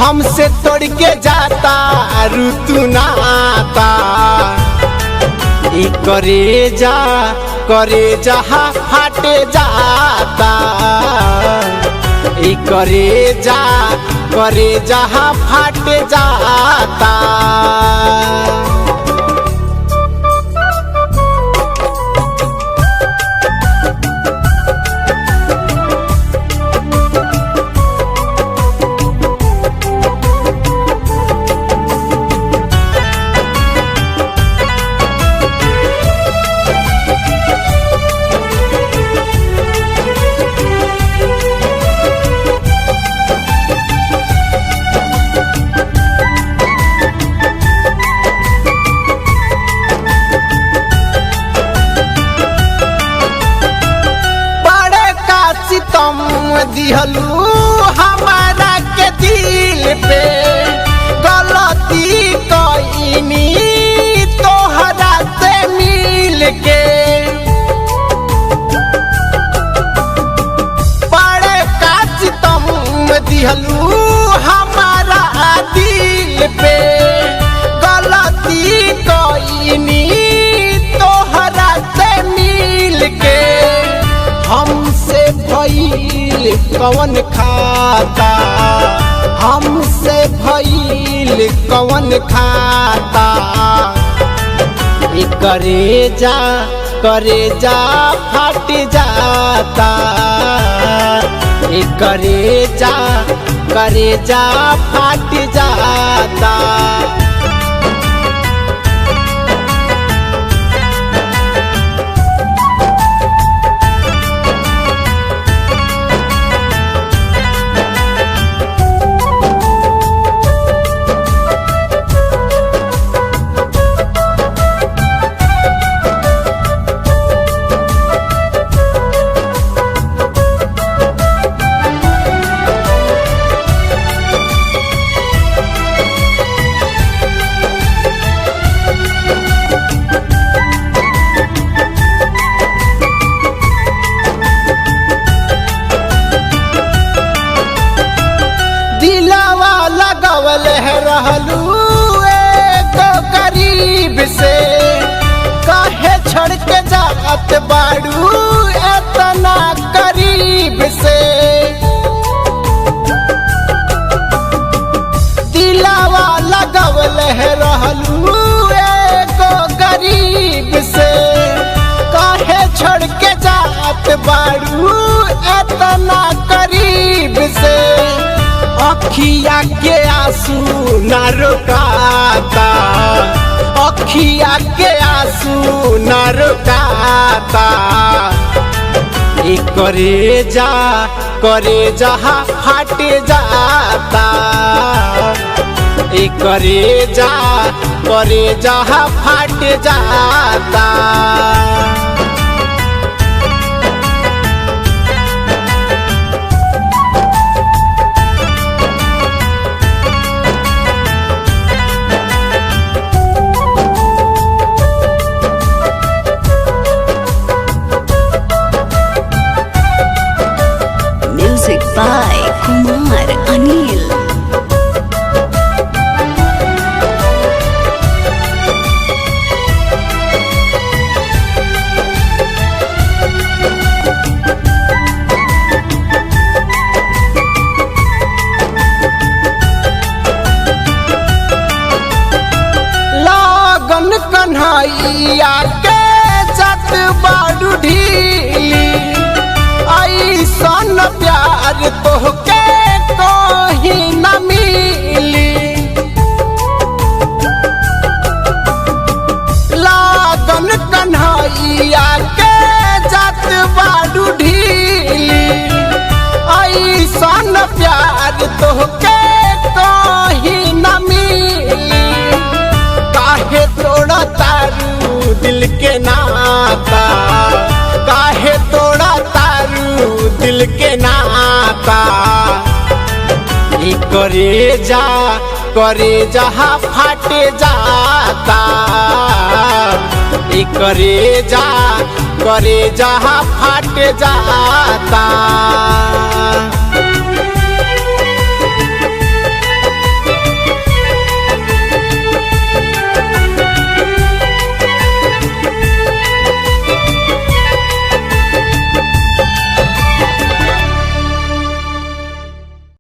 हमसे तोड़ के जाता ऋतु नाता। करे जा फाटे जाता। करे जा फाटे जाता। तुम दिहलू हमारा के दिल पे, गलती कईनी तोहरा से मिल के। बड़े काज तुम दिहलू हमारा दिल पे, गलती कईनी तोहरा से मिल के। हमसे भइल कवन खाता, हमसे भइल कवन खाता। करे जा फट जाता। करे जा फट जाता। लगवल है रहलू एगो करीब से, काहे छोड़ के जात बाड़ू एतना करीब से। दिलावा लगवल है रहलू एगो करीब से, काहे छोड़ के जात बाड़ू एतना करीब से। अखिया के आंसू न रुकाता, अखिया के आंसू न रुकाता। करे जा फट जाता। करे जा फट जाता। by Kumar Anil। लागन कन्हैया के जत बाडू ढीली, ऐसन प्यार तोहके कहीं न मिली। लागन कन्हैया के जत बाडू ढीली, ऐसन प्यार तोहके कहीं न मिली। काहे तोड़ा तारू दिल के नाता, काहे तोड़ा तारू दिल के नाता। करे जा फट जाता। करे जा फट जाता।